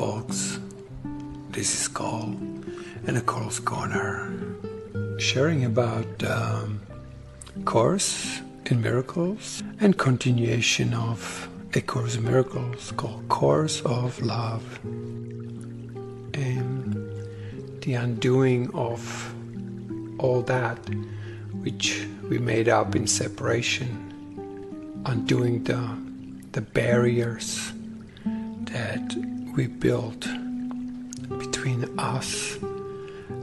folks. This is ACOL and ACOL's Corner, sharing about Course in Miracles and continuation of A Course in Miracles called Course of Love, and the undoing of all that which we made up in separation, undoing the barriers that we built between us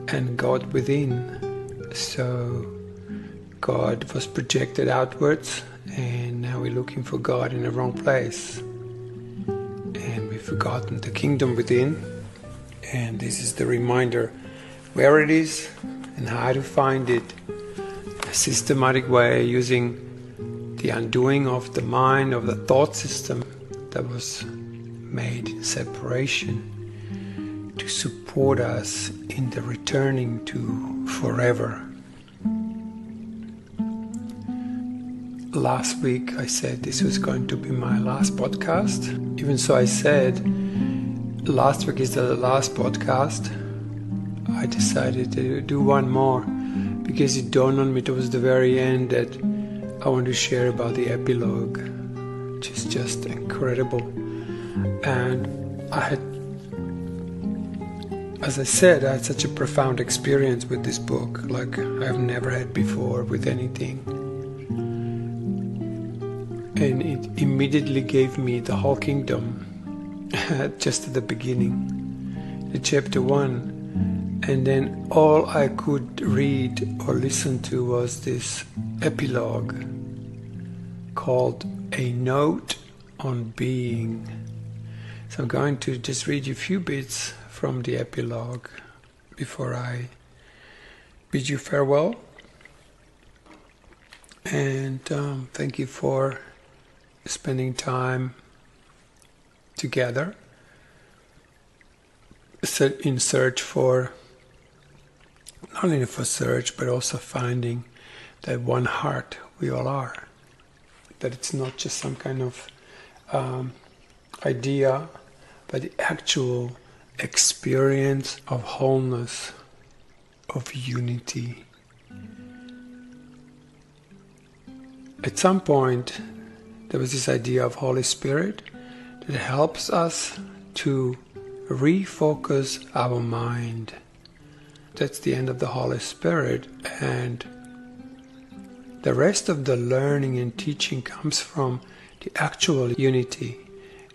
and God within. So God was projected outwards, and now we're looking for God in the wrong place, and we've forgotten the kingdom within. And this is the reminder where it is and how to find it, a systematic way, using the undoing of the mind, of the thought system that was made in separation, to support us in the returning to forever. Last week I said this was going to be my last podcast. Even so, I said last week is the last podcast. I decided to do one more because it dawned on me towards the very end that I want to share about the epilogue, which is just incredible. And I had, as I said, I had such a profound experience with this book, like I've never had before with anything. And it immediately gave me the whole kingdom just at the beginning, the chapter 1. And then all I could read or listen to was this epilogue called A Note on Being. So I'm going to just read you a few bits from the epilogue before I bid you farewell. And thank you for spending time together in search for, not only for search, but also finding that one heart we all are. That it's not just some kind of idea, but the actual experience of wholeness, of unity. At some point, there was this idea of Holy Spirit that helps us to refocus our mind. That's the end of the Holy Spirit, and the rest of the learning and teaching comes from the actual unity.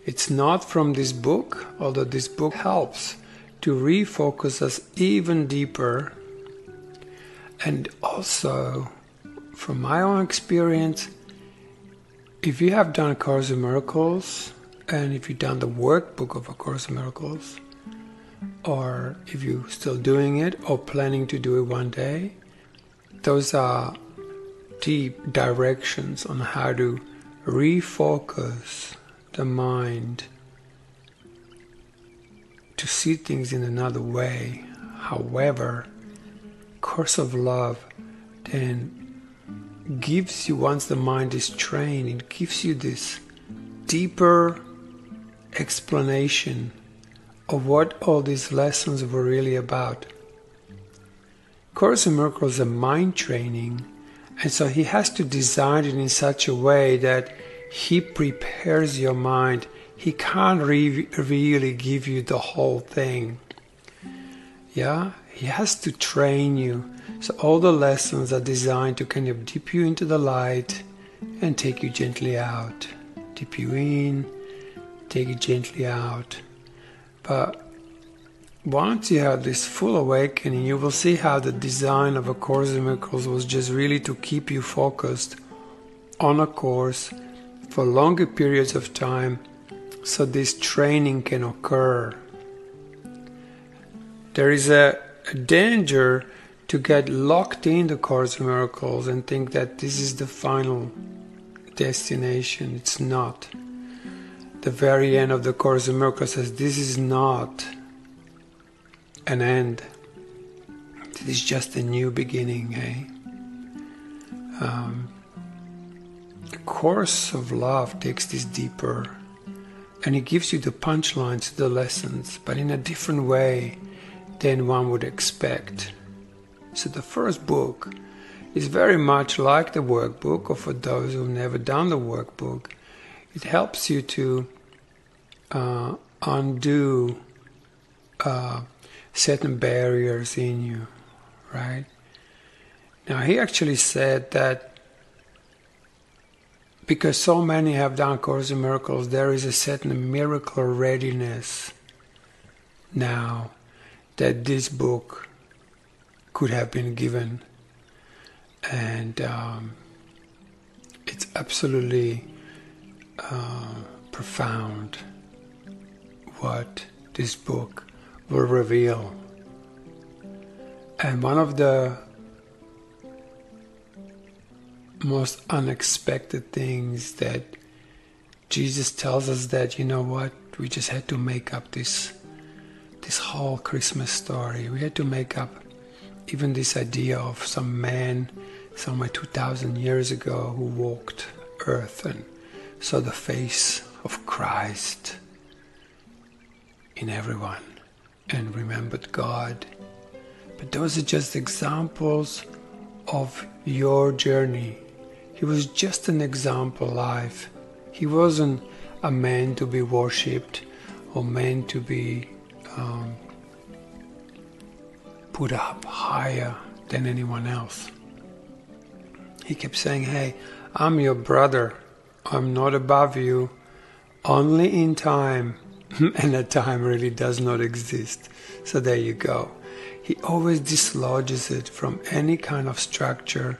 It's not from this book, although this book helps to refocus us even deeper. And also, from my own experience, if you have done A Course in Miracles, and if you've done the workbook of A Course in Miracles, or if you're still doing it or planning to do it one day, those are deep directions on how to refocus the mind to see things in another way. However, Course of Love then gives you, once the mind is trained, it gives you this deeper explanation of what all these lessons were really about. Course in Miracles is a mind training, and so he has to design it in such a way that he prepares your mind. He can't really give you the whole thing. Yeah, he has to train you. So all the lessons are designed to kind of dip you into the light and take you gently out. Dip you in, take it gently out. But once you have this full awakening, you will see how the design of A Course in Miracles was just really to keep you focused on a course for longer periods of time, so this training can occur. There is a danger to get locked in the Course in Miracles and think that this is the final destination. It's not. The very end of the Course in Miracles says this is not an end. It is just a new beginning. The Course of Love takes this deeper And he gives you the punchlines to the lessons, but in a different way than one would expect. So the first book is very much like the workbook, or for those who've never done the workbook, it helps you to undo certain barriers in you, right? Now he actually said that because so many have done Course in Miracles, there is a certain miracle readiness now that this book could have been given. And it's absolutely profound what this book will reveal. And one of the most unexpected things that Jesus tells us, that, you know what, we just had to make up this whole Christmas story. We had to make up even this idea of some man somewhere 2,000 years ago who walked earth and saw the face of Christ in everyone and remembered God. But those are just examples of your journey. He was just an example live. He wasn't a man to be worshipped or man to be put up higher than anyone else. He kept saying, hey, I'm your brother. I'm not above you. Only in time. And that time really does not exist. So there you go. He always dislodges it from any kind of structure,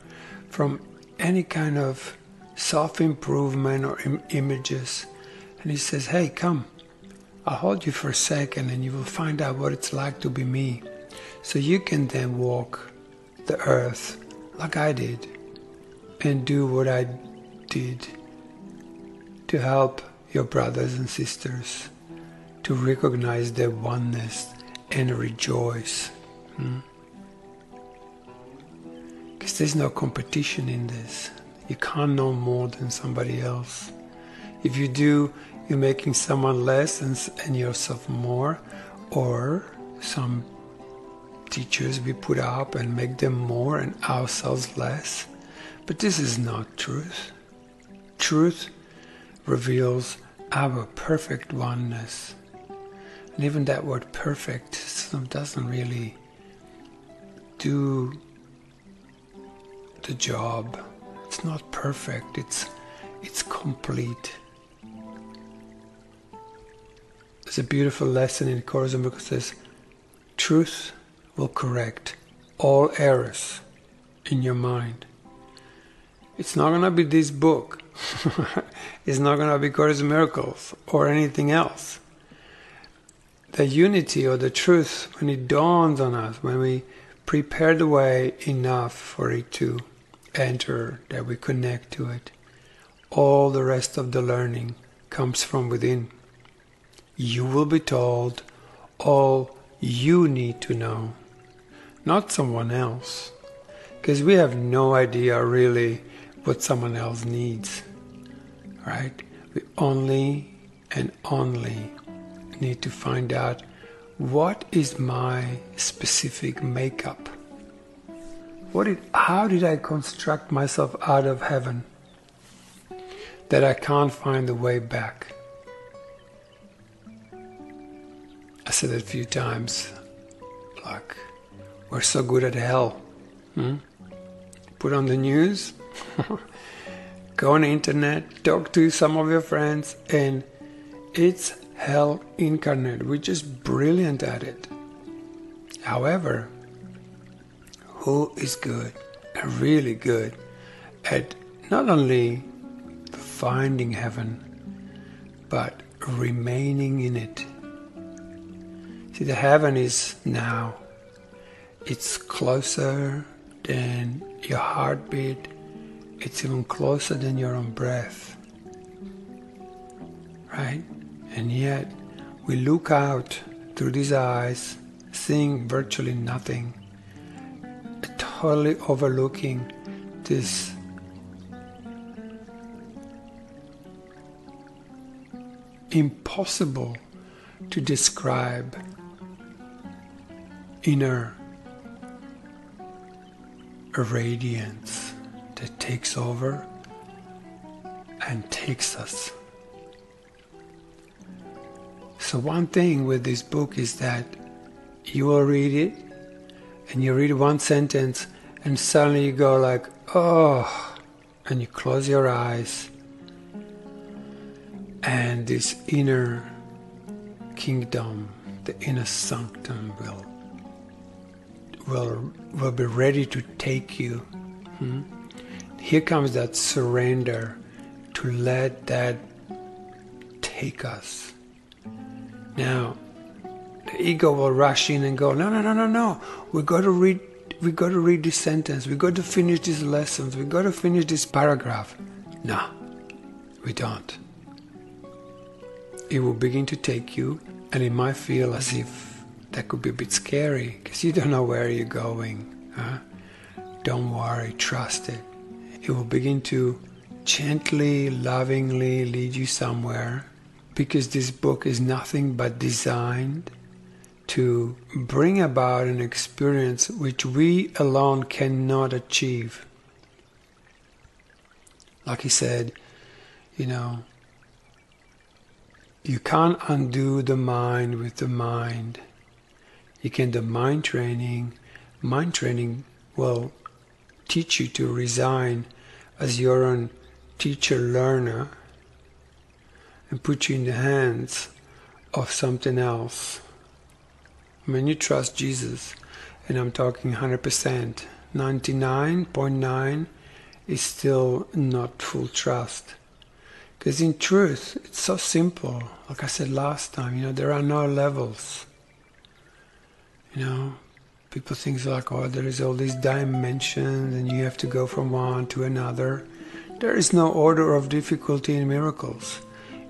from any kind of self-improvement or images. And he says, hey, come. I'll hold you for a second and you will find out what it's like to be me. So you can then walk the earth like I did and do what I did to help your brothers and sisters to recognize their oneness and rejoice. Because there's no competition in this. You can't know more than somebody else. If you do, you're making someone less and yourself more, or some teachers we put up and make them more and ourselves less. But this is not truth. Truth reveals our perfect oneness. And even that word perfect doesn't really do the job. It's not perfect, it's complete. There's a beautiful lesson in Course in Miracles that says, truth will correct all errors in your mind. It's not going to be this book. It's not going to be Course in Miracles or anything else. The unity or the truth, when it dawns on us, when we prepare the way enough for it to enter, that we connect to it, all the rest of the learning comes from within. You will be told all you need to know, not someone else, because we have no idea really what someone else needs, right? We only and only need to find out what is my specific makeup. How did I construct myself out of heaven that I can't find the way back? I said it a few times, like, we're so good at hell. Put on the news, go on the internet, talk to some of your friends, and it's hell incarnate. We're just brilliant at it. However, who is good and really good at not only finding heaven, but remaining in it? See, the heaven is now. It's closer than your heartbeat. It's even closer than your own breath. Right? And yet, we look out through these eyes, seeing virtually nothing, totally overlooking this impossible to describe inner radiance that takes over and takes us. So one thing with this book is that you will read it and you read one sentence and suddenly you go like, oh, and you close your eyes and this inner kingdom, the inner sanctum will be ready to take you. Here comes that surrender to let that take us. Now, the ego will rush in and go, no. We got to read this sentence. We got to finish these lessons. We got to finish this paragraph. No, we don't. It will begin to take you, and it might feel as if that could be a bit scary because you don't know where you're going. Don't worry, trust it. It will begin to gently, lovingly lead you somewhere, because this book is nothing but designed to bring about an experience which we alone cannot achieve. Like he said, you can't undo the mind with the mind. You can do mind training. Mind training will teach you to resign as your own teacher-learner and put you in the hands of something else. When you trust Jesus, and I'm talking 100%, 99.9 is still not full trust. Because in truth, it's so simple. Like I said last time, there are no levels. People think like, oh, there is all these dimensions and you have to go from one to another. There is no order of difficulty in miracles.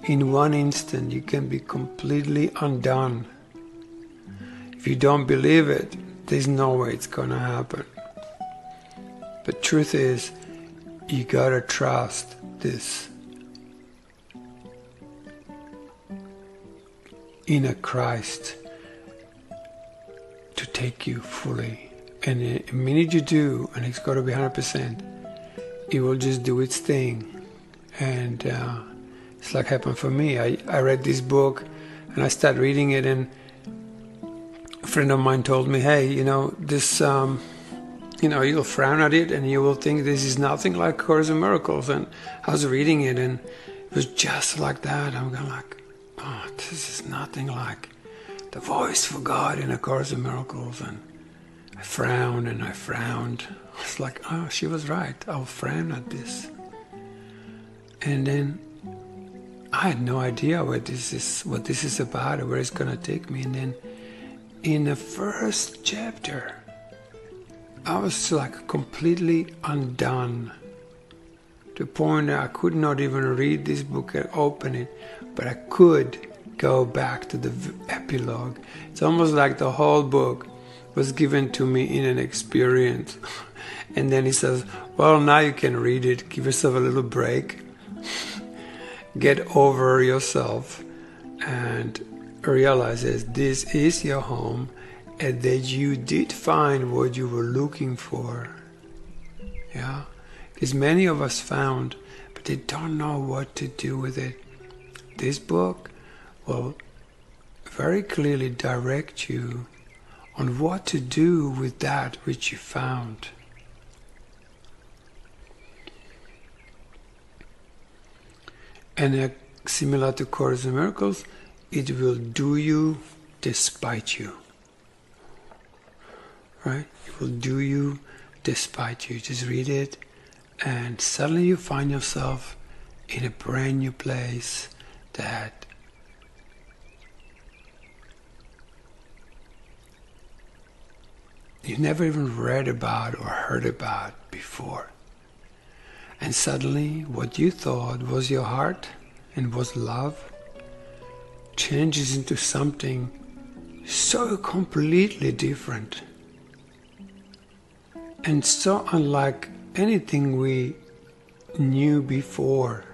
In one instant, you can be completely undone. If you don't believe it, there's no way it's going to happen. But truth is, you got to trust this inner Christ to take you fully. And the minute you do, and it's got to be 100%, it will just do its thing. And it's like happened for me. I read this book and I started reading it, and a friend of mine told me, hey, this, you'll frown at it and you will think this is nothing like Course in Miracles. And I was reading it and it was just like that. I'm going like, oh, this is nothing like the voice for God in A Course in Miracles. And I frowned and I frowned. I was like, oh, she was right. I'll frown at this. And then I had no idea what this is about or where it's going to take me. And then in the first chapter, I was like completely undone, to the point that I could not even read this book and open it, but I could go back to the epilogue. It's almost like the whole book was given to me in an experience. And then he says, well, now you can read it, give yourself a little break, get over yourself, and realizes this is your home, and that you did find what you were looking for. Yeah, because many of us found, but they don't know what to do with it. This book will very clearly direct you on what to do with that which you found. And similar to Course in Miracles, it will do you despite you. Right? It will do you despite you. Just read it, and suddenly you find yourself in a brand new place that you never even read about or heard about before. And suddenly what you thought was your heart and was love changes into something so completely different and so unlike anything we knew before.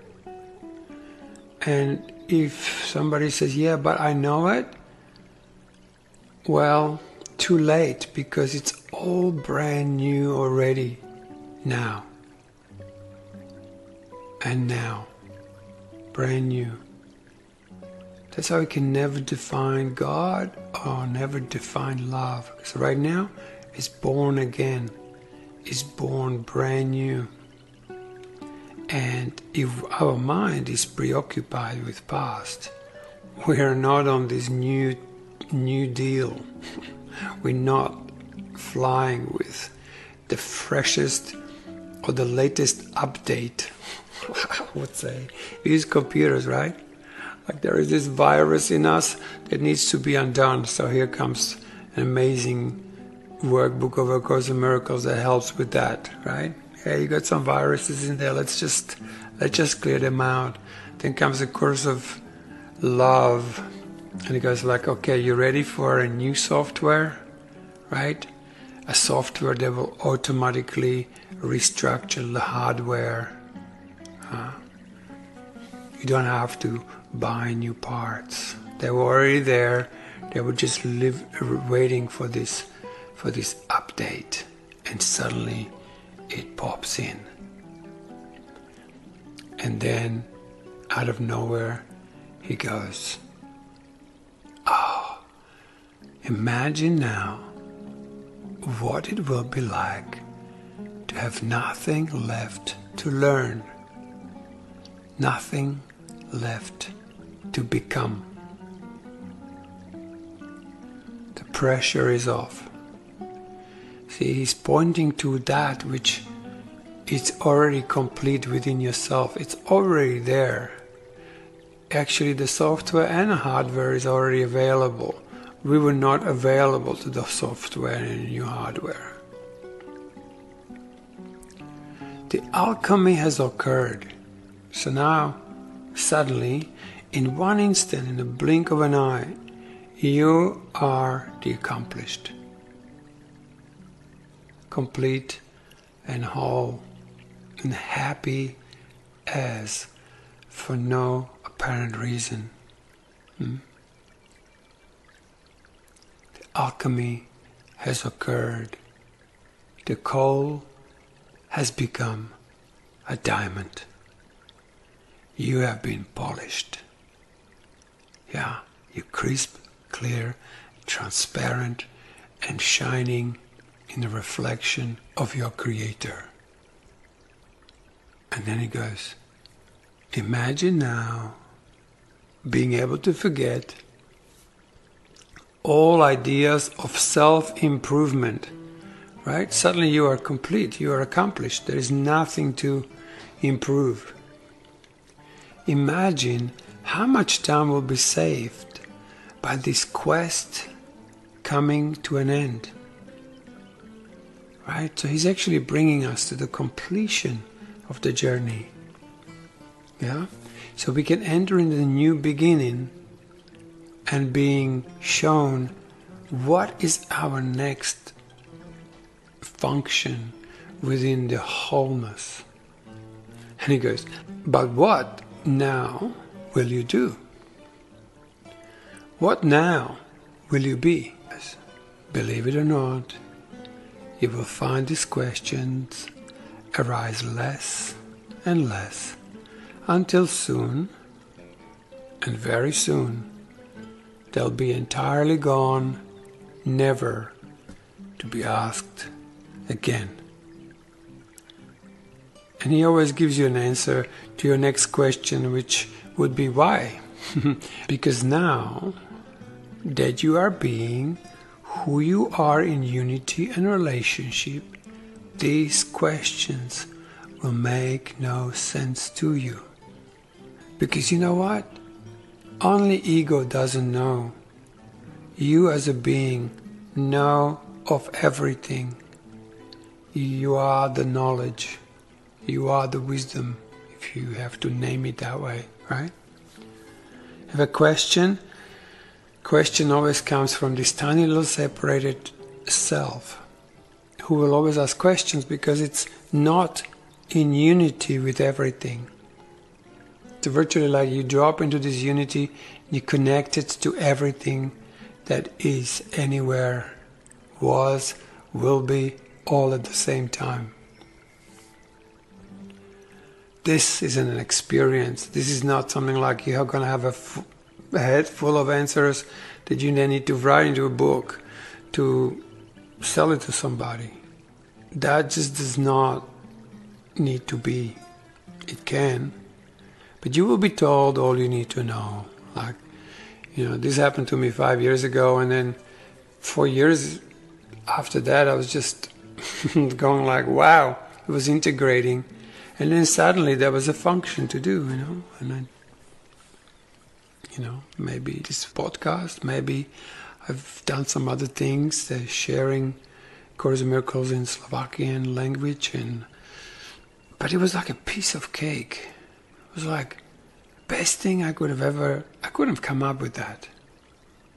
And if somebody says, yeah, but I know it, well, too late, because it's all brand new already now. And now. Brand new. That's how we can never define God or never define love. Because right now, it's born again. It's born brand new. And if our mind is preoccupied with past, we are not on this new deal. We're not flying with the freshest or the latest update. I would say. We use computers, right? Like there is this virus in us that needs to be undone. So here comes an amazing workbook of A Course in Miracles that helps with that, right? Yeah, you got some viruses in there. Let's just clear them out. Then comes a course of love, and it goes like, okay, you ready for a new software, right? A software that will automatically restructure the hardware. You don't have to buy new parts. They were already there. They were just waiting for this update, and suddenly it pops in. And then out of nowhere he goes, oh, imagine now what it will be like to have nothing left to learn, nothing left to become. The pressure is off. See, he's pointing to that which is already complete within yourself. It's already there. Actually, the software and the hardware is already available. We were not available to the software and the new hardware. The alchemy has occurred. So now, suddenly, in one instant, in the blink of an eye, you are the accomplished. Complete and whole and happy as for no apparent reason. The alchemy has occurred. The coal has become a diamond. You have been polished. Yeah, you're crisp, clear, transparent, and shining in the reflection of your Creator. And then he goes, imagine now being able to forget all ideas of self-improvement, right? Suddenly you are complete, you are accomplished. There is nothing to improve. Imagine how much time will be saved by this quest coming to an end. Right? So he's actually bringing us to the completion of the journey. Yeah? So we can enter into the new beginning and being shown what is our next function within the wholeness. And he goes, but what now will you do? What now will you be? Believe it or not, you will find these questions arise less and less until soon, and very soon, they'll be entirely gone, never to be asked again. And he always gives you an answer to your next question, which would be why? Because now that you are being who you are in unity and relationship, these questions will make no sense to you. Because you know what? Only ego doesn't know. You as a being know of everything. You are the knowledge. You are the wisdom, if you have to name it that way, right? Have a question? Question always comes from this tiny little separated self, who will always ask questions because it's not in unity with everything. It's virtually like you drop into this unity, you connect it to everything that is, anywhere, was, will be, all at the same time. This is an experience. This is not something like you're going to have a head full of answers that you then need to write into a book to sell it to somebody. That just does not need to be. It can. But you will be told all you need to know. Like, this happened to me 5 years ago, and then 4 years after that I was just going like, wow, it was integrating. And then suddenly there was a function to do, and then, maybe this podcast, maybe I've done some other things, sharing Course in Miracles in Slovakian language, but it was like a piece of cake. It was like best thing I couldn't have come up with that.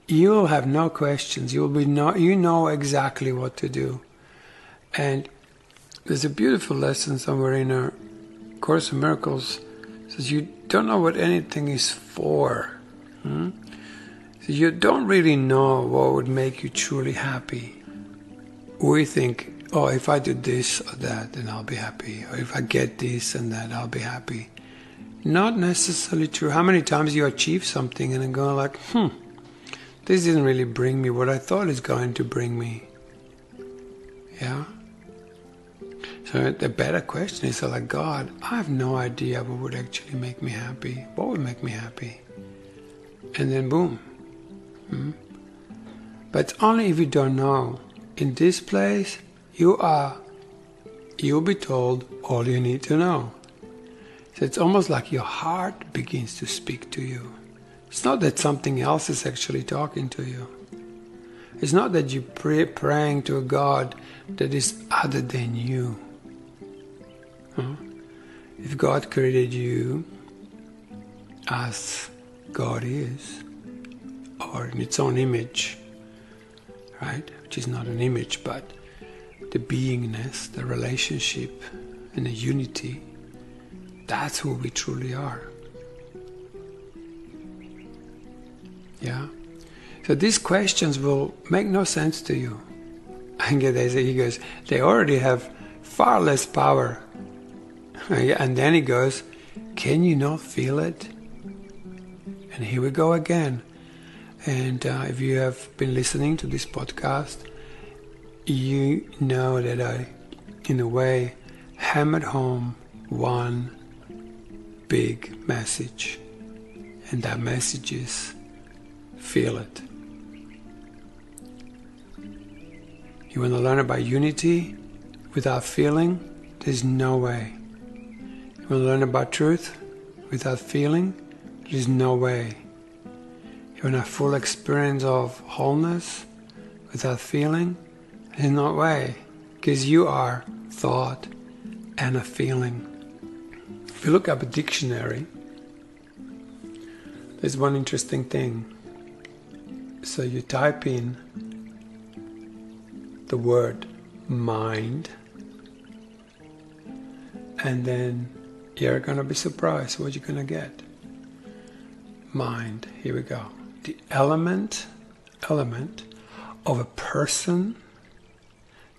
You'll have no questions. You know exactly what to do. And there's a beautiful lesson somewhere in our Course in Miracles. It says you don't know what anything is for. So you don't really know what would make you truly happy. We think, oh, if I do this or that, then I'll be happy. Or if I get this and that, I'll be happy. Not necessarily true. How many times you achieve something and then go like, this didn't really bring me what I thought it's going to bring me. Yeah? So the better question is like, God, I have no idea what would actually make me happy. What would make me happy? And then boom. But only if you don't know. In this place, you'll be told all you need to know. So it's almost like your heart begins to speak to you. It's not that something else is actually talking to you. It's not that you're praying to a God that is other than you. If God created you as God is, or in its own image, right? Which is not an image, but the beingness, the relationship, and the unity. That's who we truly are. Yeah? So these questions will make no sense to you. And he goes, they already have far less power. And then he goes, can you not feel it? And here we go again. And if you have been listening to this podcast, you know that I, in a way, hammered home one big message. And that message is, feel it. You want to learn about unity without feeling? There's no way. You want to learn about truth without feeling? There's no way. You want a full experience of wholeness without feeling? There's no way. Because you are thought and a feeling. If you look up a dictionary, there's one interesting thing. So you type in the word mind, and then you're going to be surprised what you're going to get. Mind, here we go. The element of a person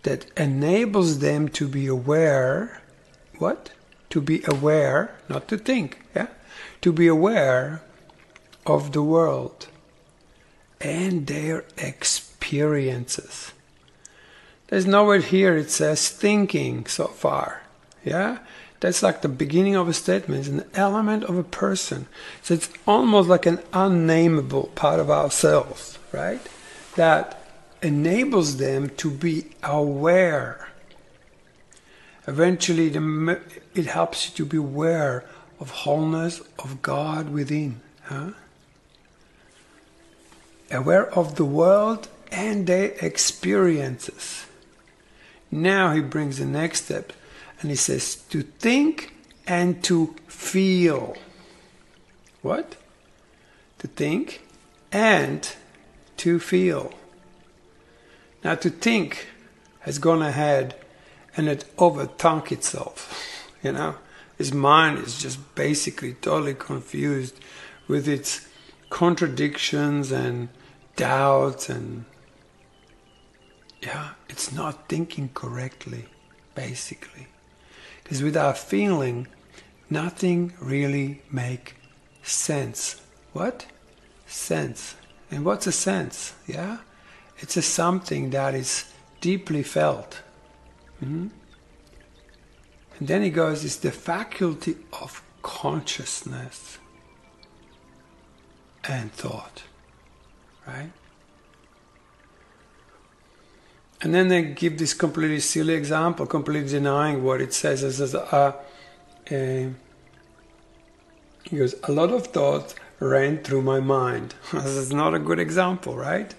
that enables them to be aware. What? To be aware, not to think, yeah? To be aware of the world and their experiences. There's nowhere here it says thinking so far, yeah? That's like the beginning of a statement. It's an element of a person. So it's almost like an unnameable part of ourselves, right? That enables them to be aware. Eventually, it helps you to be aware of wholeness, of God within. Aware of the world and their experiences. Now he brings the next step. And he says, to think and to feel. What? To think and to feel. Now to think has gone ahead and it overthunk itself. His mind is just basically totally confused with its contradictions and doubts, and it's not thinking correctly, basically. Because without feeling, nothing really makes sense. What? Sense. And what's a sense? Yeah? It's a something that is deeply felt. And then he goes, it's the faculty of consciousness and thought. Right? And then they give this completely silly example, completely denying what it says. It says, he goes, a lot of thoughts ran through my mind. This is not a good example, right?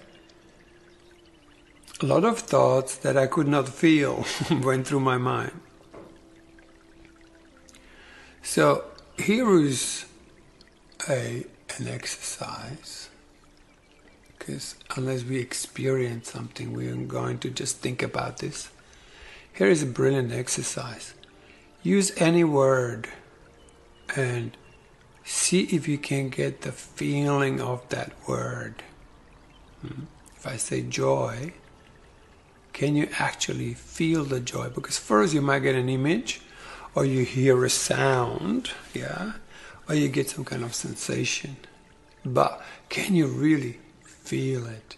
A lot of thoughts that I could not feel went through my mind. So here is an exercise. Because unless we experience something, we are going to just think about this. Here is a brilliant exercise. Use any word and see if you can get the feeling of that word. If I say joy, can you actually feel the joy? Because first you might get an image, or you hear a sound, or you get some kind of sensation. But can you really feel it?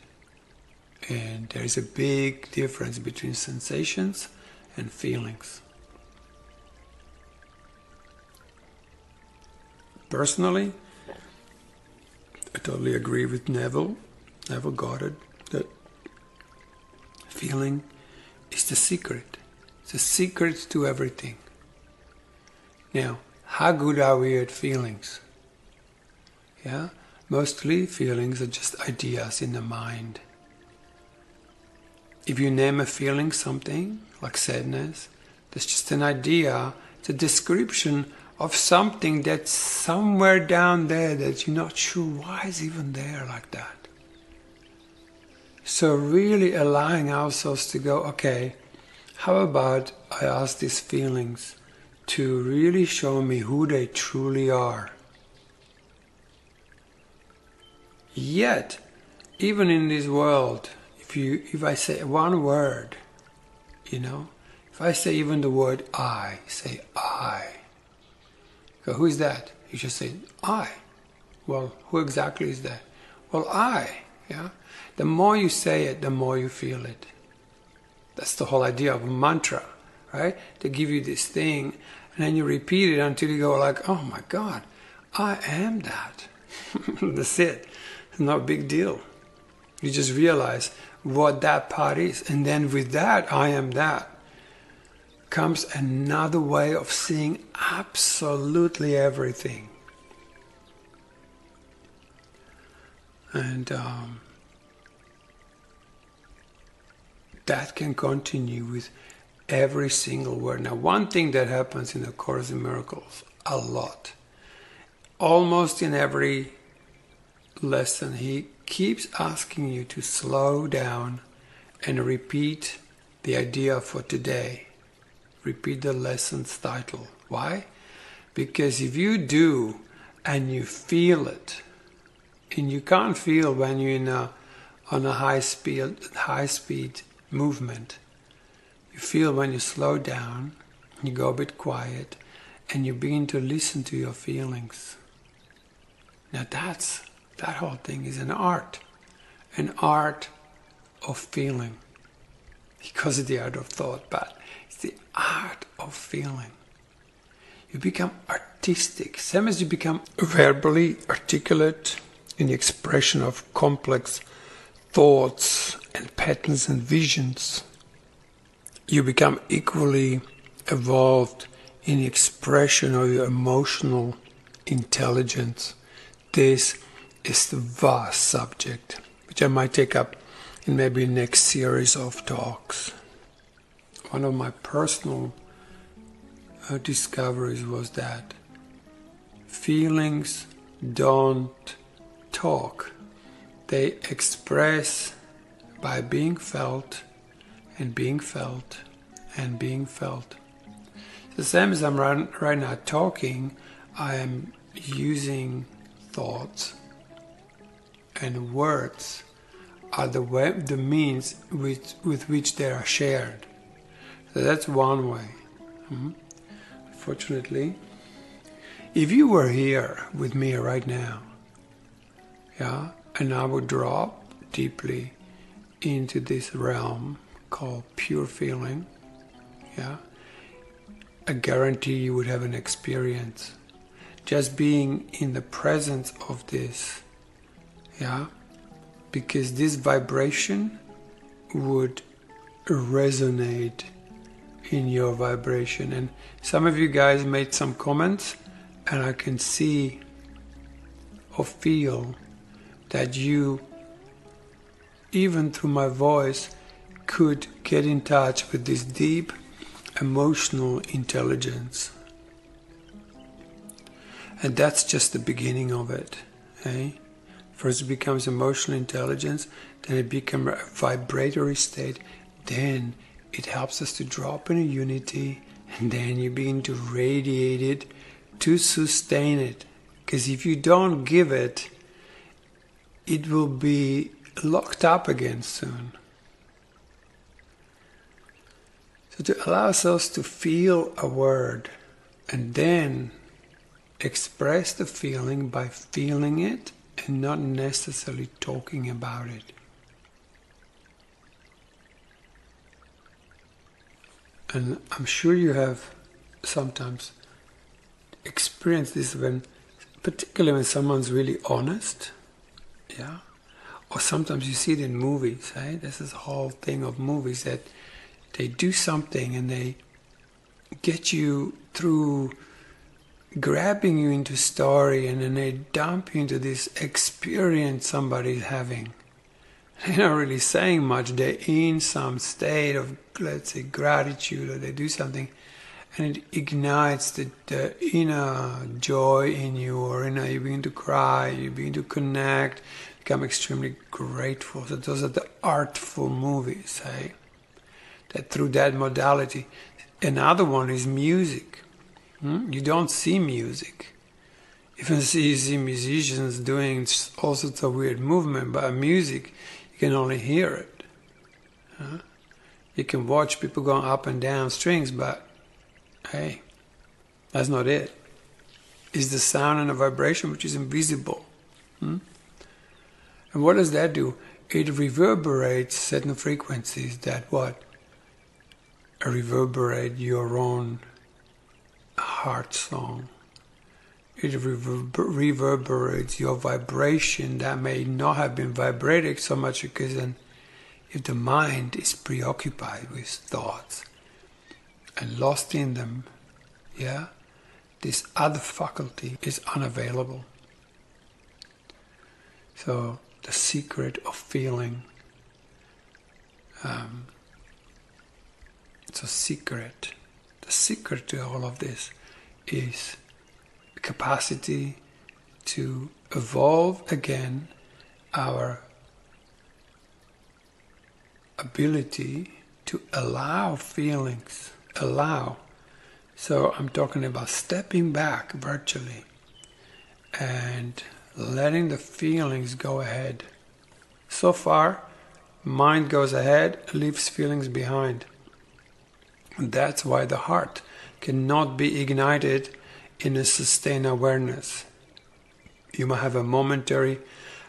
And there is a big difference between sensations and feelings. Personally, I totally agree with Neville Goddard, that feeling is the secret. It's the secret to everything. Now, how good are we at feelings? Mostly feelings are just ideas in the mind. If you name a feeling something, like sadness, that's just an idea, it's a description of something that's somewhere down there that you're not sure why it's even there like that. So really allowing ourselves to go, okay, how about I ask these feelings to really show me who they truly are. Yet, even in this world, if I say one word, if I say even the word I, say I. So who is that? You just say I. Well, who exactly is that? Well, I. The more you say it, the more you feel it. That's the whole idea of a mantra, right? They give you this thing, and then you repeat it until you go like, oh my God, I am that. That's it. It's not a big deal. You just realize what that part is. And then with that, I am that, comes another way of seeing absolutely everything. And that can continue with every single word. Now, one thing that happens in the Course in Miracles a lot, almost in every lesson, he keeps asking you to slow down and repeat the idea for today. Repeat the lesson's title. Why? Because if you do and you feel it, and you can't feel when you're on a high speed movement. You feel when you slow down, you go a bit quiet, and you begin to listen to your feelings. Now that whole thing is an art of feeling. He calls it the art of thought, but it's the art of feeling. You become artistic, same as you become verbally articulate in the expression of complex thoughts and patterns and visions. You become equally evolved in the expression of your emotional intelligence. This is the vast subject, which I might take up in maybe next series of talks. One of my personal discoveries was that feelings don't talk. They express by being felt and being felt and being felt. The same as I'm right now talking, I am using thoughts, and words are the means with which they are shared. So that's one way. Fortunately, if you were here with me right now, yeah, and I would drop deeply into this realm called pure feeling, yeah, I guarantee you would have an experience. Just being in the presence of this, yeah, because this vibration would resonate in your vibration. And some of you guys made some comments, and I can see or feel that you, even through my voice, could get in touch with this deep emotional intelligence. And that's just the beginning of it. Eh? First it becomes emotional intelligence, then it becomes a vibratory state, then it helps us to drop in a unity, and then you begin to radiate it, to sustain it. Because if you don't give it, it will be locked up again soon. So to allow ourselves to feel a word and then express the feeling by feeling it and not necessarily talking about it. And I'm sure you have sometimes experienced this particularly when someone's really honest, yeah? Or sometimes you see it in movies, right? This is the whole thing of movies, that they do something and they get you through grabbing you into story, and then they dump you into this experience somebody's having. They're not really saying much. They're in some state of, let's say, gratitude, or they do something, and it ignites the inner joy in you, or you begin to cry, you begin to connect, become extremely grateful. So those are the artful movies, hey? That through that modality. Another one is music. You don't see music. Even you see musicians doing all sorts of weird movement, but music, you can only hear it. You can watch people going up and down strings, but hey, that's not it. It's the sound and the vibration which is invisible. And what does that do? It reverberates certain frequencies that what? Reverberate your own heart song. It reverberates your vibration that may not have been vibrating so much, because then if the mind is preoccupied with thoughts and lost in them, yeah, this other faculty is unavailable. So the secret of feeling, it's a secret. The secret to all of this is the capacity to evolve again our ability to allow feelings. Allow. So I'm talking about stepping back virtually and letting the feelings go ahead. So far, mind goes ahead, leaves feelings behind. And that's why the heart cannot be ignited in a sustained awareness. You might have a momentary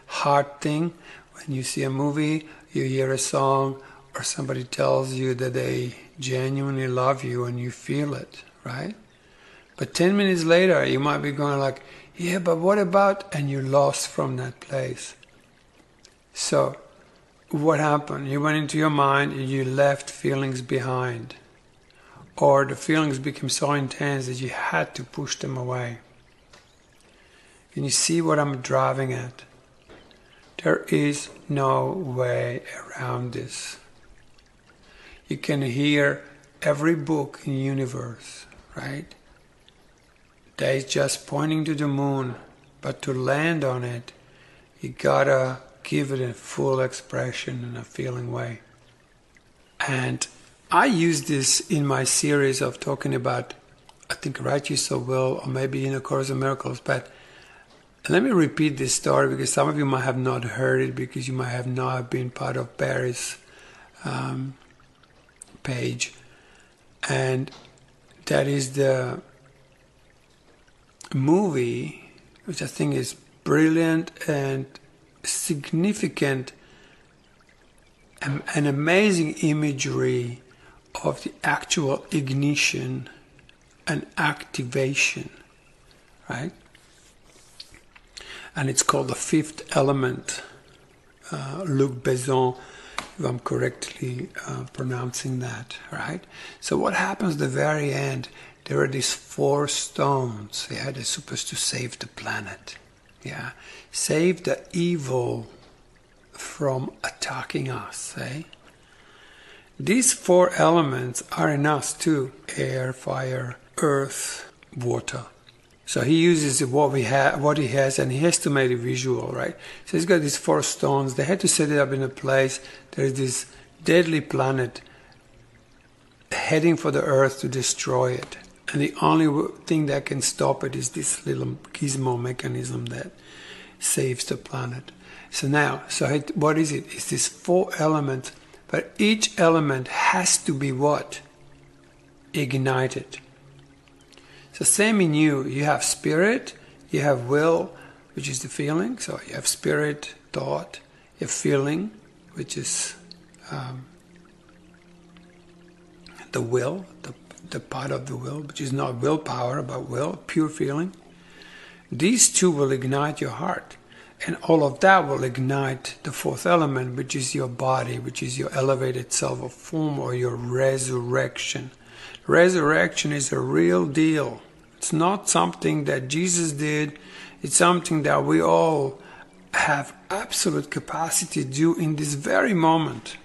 heart thing when you see a movie, you hear a song, or somebody tells you that they genuinely love you, and you feel it, right? But 10 minutes later, you might be going like, yeah, but what about? And you're lost from that place. So, what happened? You went into your mind and you left feelings behind. Or the feelings became so intense that you had to push them away. Can you see what I'm driving at? There is no way around this. You can hear every book in the universe, right? That is just pointing to the moon, but to land on it, you gotta give it a full expression in a feeling way. And I use this in my series of talking about I think Right You So Will, or maybe in A Course in Miracles. But let me repeat this story because some of you might have not heard it, because you might have not been part of Barry's page. And that is the movie, which I think is brilliant and significant, and amazing imagery of the actual ignition and activation, right? And it's called The Fifth Element. Luc Besson, if I'm correctly pronouncing that, right? So what happens at the very end? There are these 4 stones. Yeah, they're supposed to save the planet. Yeah, save the evil from attacking us. Eh? These 4 elements are in us too: air, fire, earth, water. So he uses what he has, and he has to make it visual, right? So he's got these 4 stones. They had to set it up in a place. There's this deadly planet heading for the earth to destroy it. And the only thing that can stop it is this little gizmo mechanism that saves the planet. So now, what is it? It's these 4 elements, but each element has to be what? Ignited. So same in you. You have spirit, you have will, which is the feeling. So you have spirit, thought, you have feeling, which is the will, the part of the will, which is not willpower, but will, pure feeling. These 2 will ignite your heart. And all of that will ignite the 4th element, which is your body, which is your elevated self of form, or your resurrection. Resurrection is a real deal. It's not something that Jesus did. It's something that we all have absolute capacity to do in this very moment.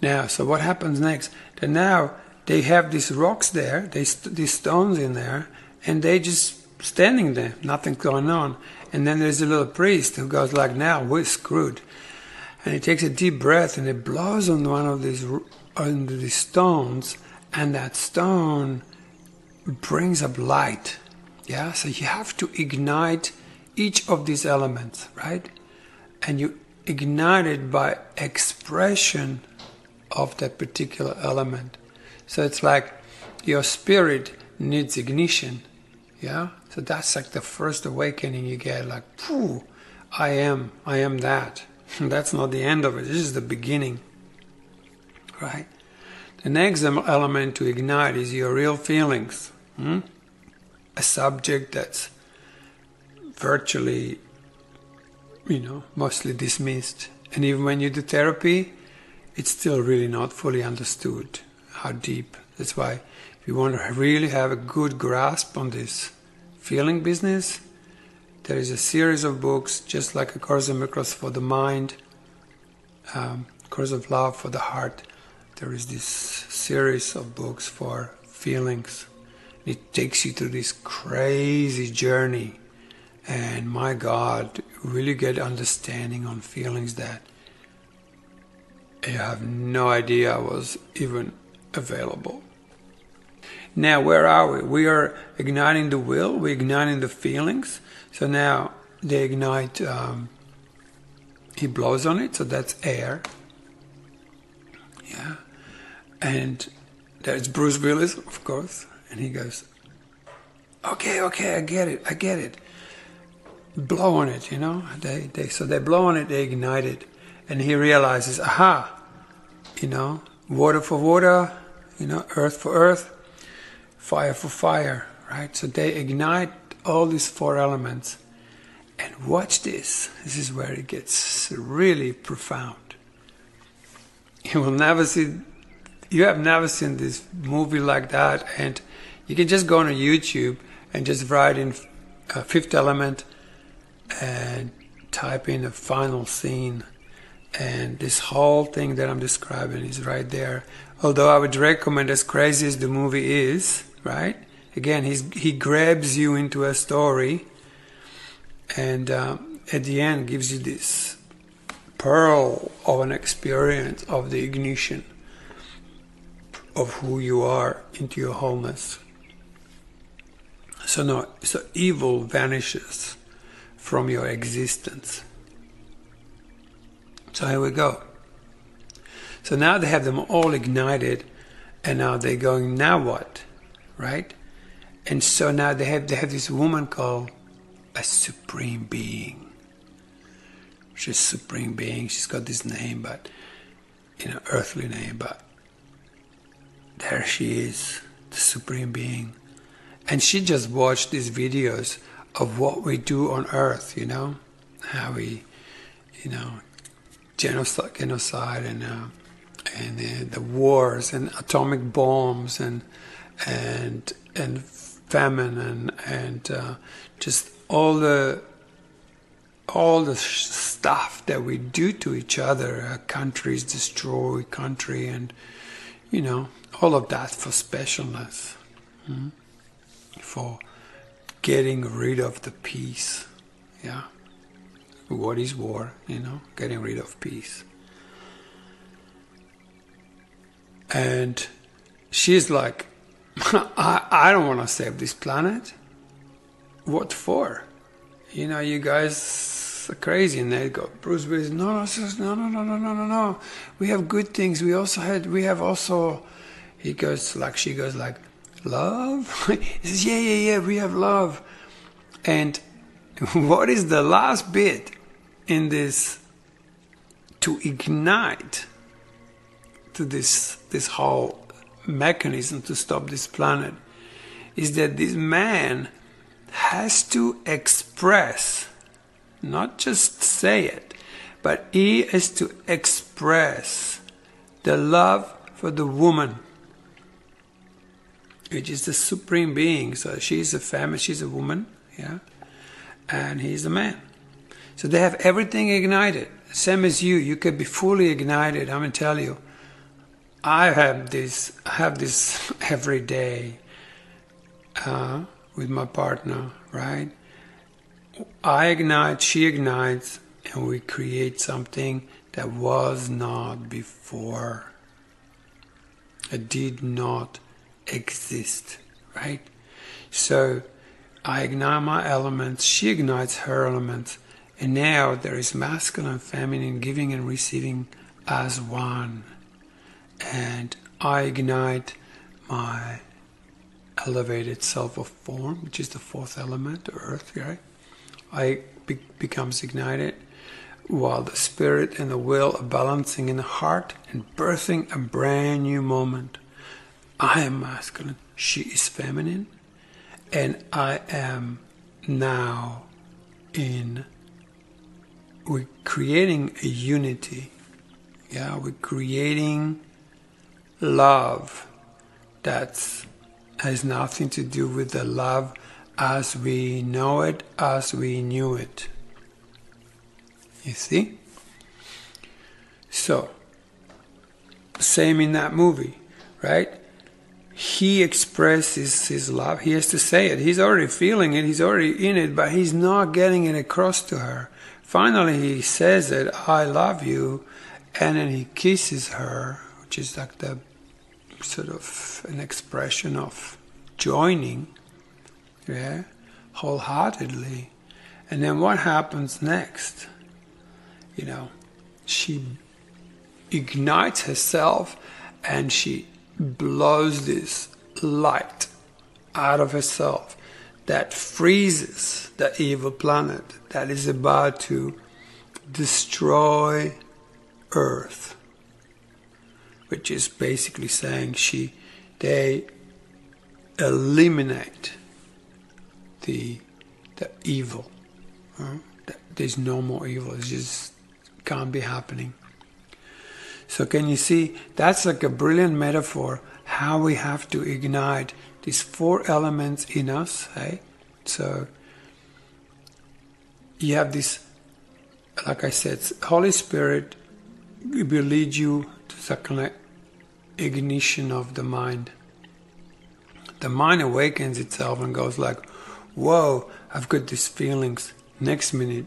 Now, so what happens next? Then now they have these rocks there, these stones in there, and they just standing there, nothing going on. And then there's a little priest who goes like, now we're screwed. And he takes a deep breath and he blows on one of these stones, and that stone brings up light. Yeah, so you have to ignite each of these elements, right? And you ignite it by expression of that particular element. So it's like your spirit needs ignition. Yeah, so that's like the first awakening you get, like, phew, I am that. That's not the end of it. This is the beginning, right? The next element to ignite is your real feelings. A subject that's virtually, mostly dismissed. And even when you do therapy, it's still really not fully understood how deep. That's why if you want to really have a good grasp on this feeling business, there is a series of books, just like A Course in Miracles for the mind, Course of Love for the heart. There is this series of books for feelings. It takes you through this crazy journey, and my God, you really get understanding on feelings that you have no idea was even available. Now, where are we? We are igniting the will, we're igniting the feelings. So now they ignite, he blows on it, so that's air. Yeah. And there's Bruce Willis, of course, and he goes, okay, I get it. Blow on it, So they blow on it, they ignite it, and he realizes, aha, water for water, earth for earth, fire for fire, right? So they ignite all these 4 elements. And watch this. This is where it gets really profound. You have never seen this movie like that, and you can just go on YouTube and just write in 5th element and type in a final scene, and this whole thing that I'm describing is right there. Although I would recommend, as crazy as the movie is, right? Again, he grabs you into a story, and at the end gives you this pearl of an experience of the ignition of who you are into your wholeness. So evil vanishes from your existence. So here we go. So now they have them all ignited, and now they're going, now what? Right? And so now they have this woman called a supreme being. She's a supreme being. She's got this name, but earthly name, but there she is, the supreme being. And she just watched these videos of what we do on earth, how we, genocide and the wars and atomic bombs and famine and just all the stuff that we do to each other. Countries destroy country, and all of that for specialness, for getting rid of the peace. Yeah, what is war? Getting rid of peace. And she's like, I don't want to save this planet. What for? You guys are crazy. And they go, Bruce Willis, no. We have good things. We have also, she goes like, love? He says, yeah, we have love. And what is the last bit in this to ignite to this whole mechanism to stop this planet is that this man has to express, not just say it, but he has to express the love for the woman, which is the supreme being. So she's she's a woman, yeah, and he's a man. So they have everything ignited, same as you could be fully ignited. I'm gonna tell you, I have this every day with my partner, right? I ignite, she ignites, and we create something that was not before. It did not exist, right? So I ignite my elements, she ignites her elements, and now there is masculine and feminine, giving and receiving as one. And I ignite my elevated self of form, which is the fourth element, the earth, right? Becomes ignited, while the spirit and the will are balancing in the heart and birthing a brand new moment. I am masculine, she is feminine, and I am now we're creating a unity. Yeah, we're creating love that has nothing to do with the love as we know it, as we knew it. You see? So, same in that movie, right? He expresses his love. He has to say it. He's already feeling it. He's already in it, but he's not getting it across to her. Finally, he says it, I love you, and then he kisses her, which is like the sort of an expression of joining, yeah, wholeheartedly. And then what happens next? She ignites herself and she blows this light out of herself that freezes the evil planet that is about to destroy Earth, which is basically saying they eliminate the evil. There's no more evil. It just can't be happening. So can you see, that's like a brilliant metaphor how we have to ignite these four elements in us. So you have this, like I said, Holy Spirit will lead you to the kind of ignition of the mind. The mind awakens itself and goes like, whoa, I've got these feelings. Next minute,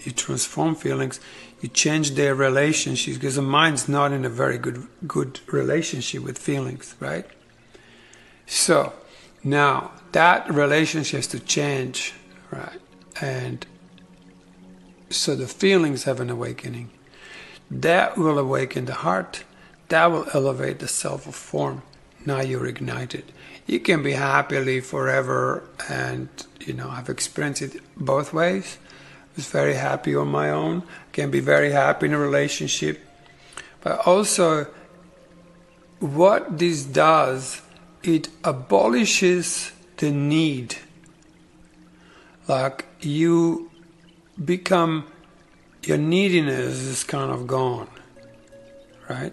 you transform feelings, you change their relationships, because the mind's not in a very good relationship with feelings, right? So Now, that relationship has to change, right? And so the feelings have an awakening. That will awaken the heart. That will elevate the self of form. Now you're ignited. You can be happily forever, and I've experienced it both ways. I was very happy on my own. Can be very happy in a relationship. But also, what this does, it abolishes the need. Like you become, your neediness is kind of gone, right?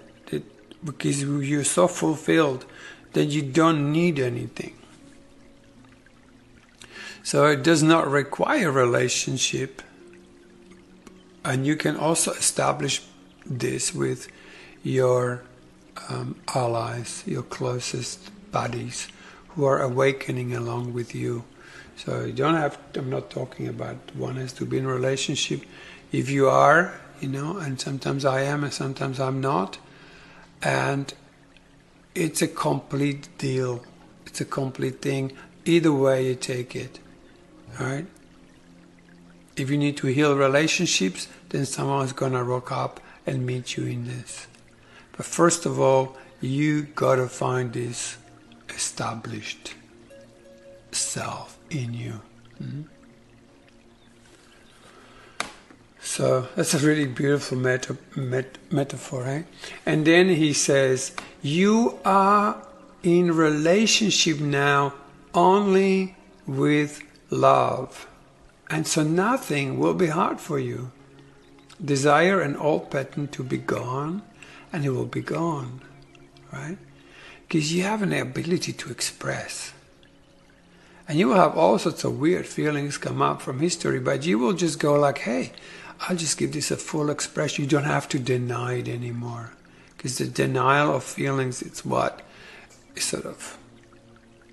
Because you're so fulfilled that you don't need anything. So it does not require a relationship. And you can also establish this with your allies, your closest buddies who are awakening along with you. So you don't have, I'm not talking about one has to be in a relationship. If you are, and sometimes I am and sometimes I'm not, and it's a complete deal. It's a complete thing. Either way you take it, all right? If you need to heal relationships, then someone's going to rock up and meet you in this. But first of all, you got to find this established self in you. So that's a really beautiful metaphor, right? And then he says, you are in relationship now only with love. And so nothing will be hard for you. Desire an old pattern to be gone, and it will be gone, right? Because you have an ability to express. And you will have all sorts of weird feelings come up from history, but you will just go like, hey, I'll just give this a full expression. You don't have to deny it anymore. Because the denial of feelings, it's what sort of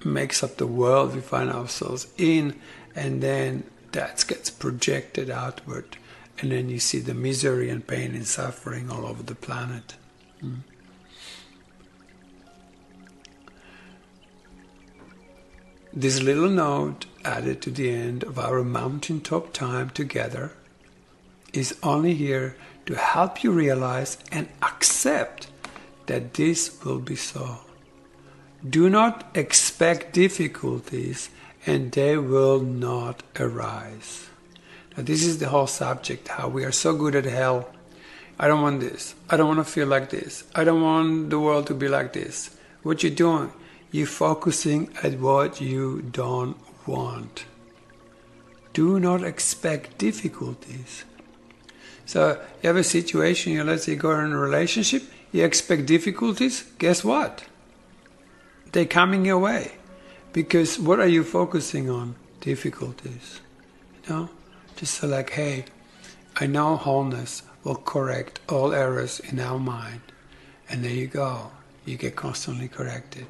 makes up the world we find ourselves in, and then that gets projected outward. And then you see the misery and pain and suffering all over the planet. This little note added to the end of our mountaintop time together is only here to help you realize and accept that this will be so. Do not expect difficulties, and they will not arise. Now this is the whole subject, how we are so good at hell. I don't want this. I don't want to feel like this. I don't want the world to be like this. What you're doing, you're focusing at what you don't want. Do not expect difficulties. So you have a situation, let's say you go in a relationship, you expect difficulties, guess what? They're coming your way. Because what are you focusing on? Difficulties. Just so like, hey, I know wholeness will correct all errors in our mind. And there you go. You get constantly corrected.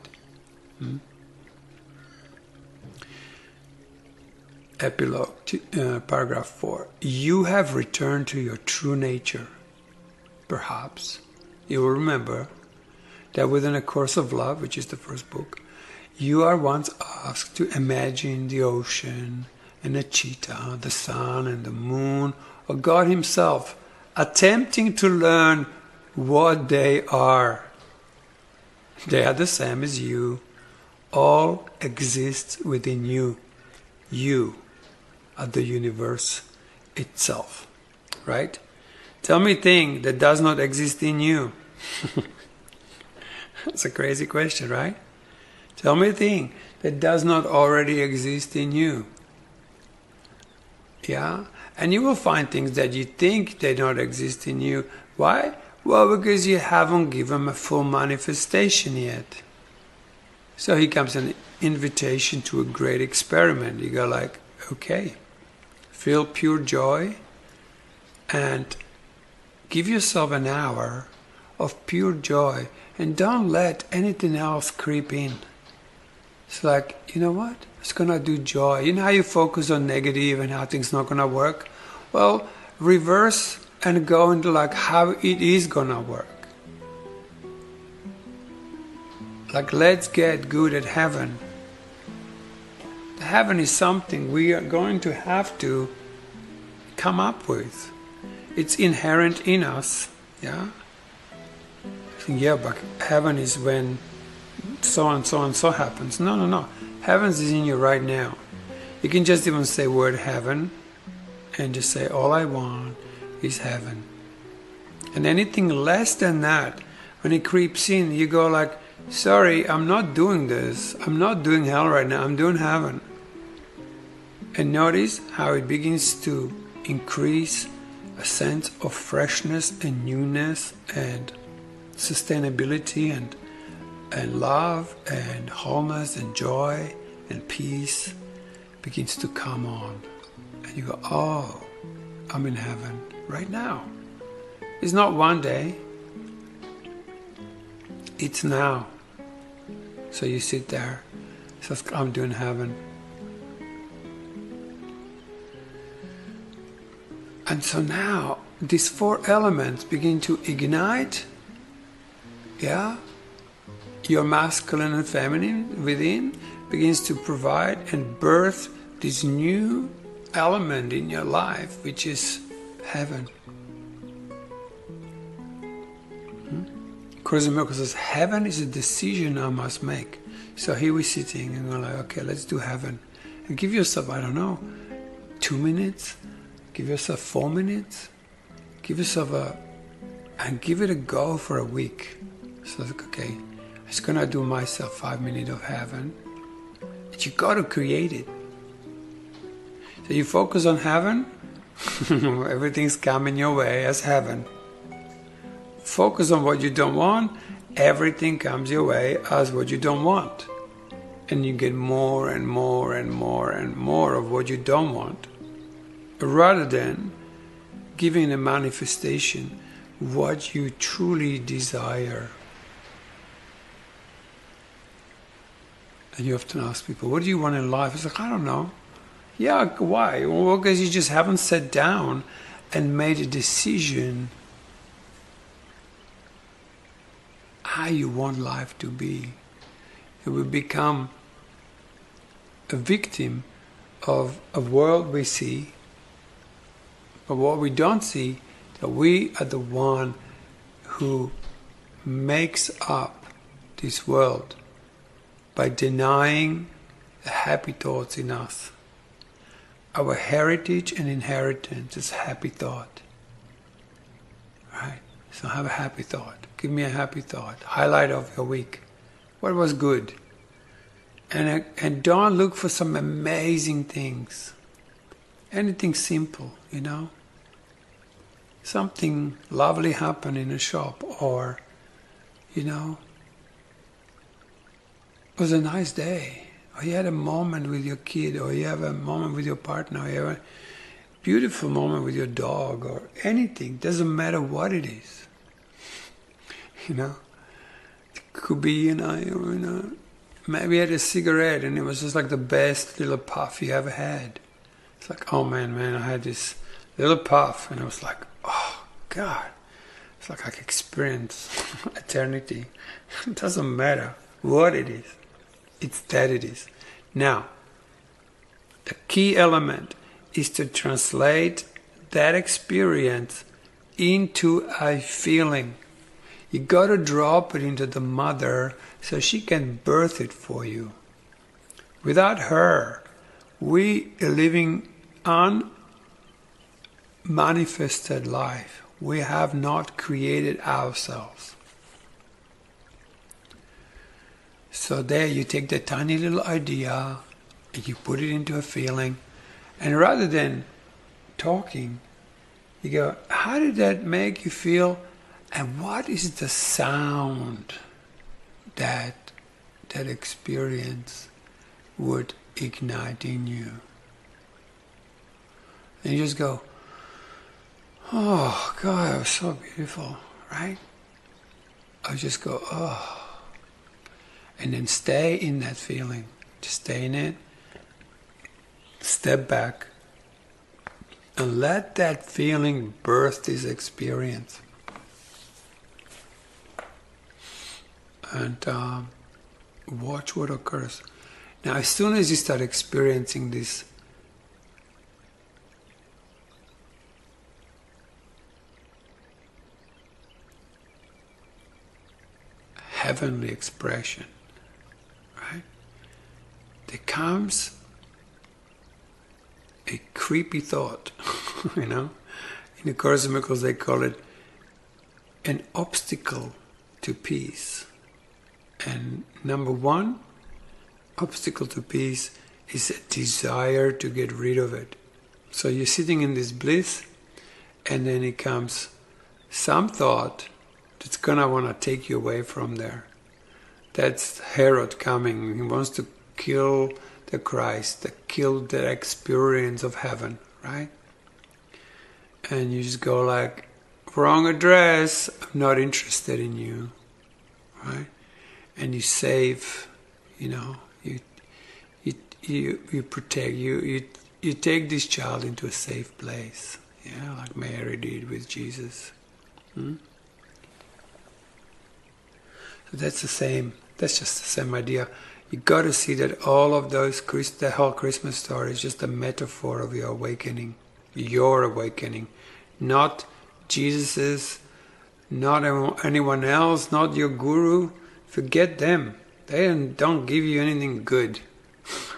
Epilogue, paragraph 4. You have returned to your true nature. Perhaps you will remember that within A Course of Love, which is the first book, you are once asked to imagine the ocean and a cheetah, the sun and the moon, or God Himself, attempting to learn what they are. They are the same as you. All exists within you. You are the universe itself. Right? Tell me a thing that does not exist in you. That's a crazy question, right? Tell me a thing that does not already exist in you. Yeah? And you will find things that you think they don't exist in you. Why? Well, because you haven't given them a full manifestation yet. So here comes an invitation to a great experiment. You go like, okay, feel pure joy and give yourself an hour of pure joy and don't let anything else creep in. It's like, you know what? It's going to do joy. You know how you focus on negative and how things not going to work? Well, reverse and go into like how it is going to work. Like, let's get good at heaven. heaven is something we are going to have to come up with. It's inherent in us, yeah? Yeah, but heaven is when so and so and so happens. No, no, no. Heaven is in you right now. You can just even say word heaven and just say, all I want is heaven. And anything less than that, when it creeps in, you go like, sorry, I'm not doing this. I'm not doing hell right now. I'm doing heaven. And notice how it begins to increase a sense of freshness and newness and sustainability and love and wholeness and joy and peace begins to come on. And you go, oh, I'm in heaven right now. It's not one day. It's now. So you sit there. So I'm doing heaven. And so now these four elements begin to ignite, yeah? Your masculine and feminine within begins to provide and birth this new element in your life, which is heaven. Course in Miracles says, heaven is a decision I must make. So here we're sitting and we're like, okay, let's do heaven. And give yourself, I don't know, 2 minutes. Give yourself 4 minutes. Give yourself and give it a go for a week. So like, okay, I'm just gonna do myself 5 minutes of heaven. But you gotta create it. So you focus on heaven, everything's coming your way as heaven. Focus on what you don't want, everything comes your way as what you don't want. And you get more and more and more and more of what you don't want. Rather than giving a manifestation what you truly desire. And you often ask people, what do you want in life? It's like, I don't know. Yeah, why? Well, because you just haven't sat down and made a decision how you want life to be. You will become a victim of a world we see, but what we don't see, that we are the one who makes up this world by denying the happy thoughts in us. Our heritage and inheritance is happy thought. Right? So have a happy thought. Give me a happy thought. Highlight of your week. What was good? And don't look for some amazing things. Anything simple, you know. Something lovely happened in a shop, or, you know, it was a nice day, or you had a moment with your kid, or you have a moment with your partner, or you have a beautiful moment with your dog, or anything. Doesn't matter what it is. You know, it could be, you know, maybe you had a cigarette and it was just like the best little puff you ever had. It's like, oh man, I had this little puff, and I was like, oh God, it's like I could experience eternity. It doesn't matter what it is, it's that it is. Now, the key element is to translate that experience into a feeling. You got to drop it into the mother so she can birth it for you. Without her, we are living unmanifested life. We have not created ourselves. So there you take the tiny little idea and you put it into a feeling, and rather than talking, you go, how did that make you feel? And what is the sound that experience would ignite in you? And you just go, oh God, it was so beautiful, right? I just go, oh. And then stay in that feeling. Just stay in it. Step back. And let that feeling birth this experience. And watch what occurs. Now, as soon as you start experiencing this heavenly expression, right, there comes a creepy thought, you know. In the Course in Miracles they call it an obstacle to peace. And number one obstacle to peace is a desire to get rid of it. So you're sitting in this bliss, and then it comes some thought that's gonna want to take you away from there. That's Herod coming. He wants to kill the Christ, to kill the experience of heaven, right? And you just go like, wrong address, I'm not interested in you, right? And you save, you know, you protect, you take this child into a safe place, yeah, like Mary did with Jesus. So that's just the same idea. You got to see that all of those, the whole Christmas story is just a metaphor of your awakening, not Jesus's, not anyone else, not your guru. Forget them. They don't give you anything good,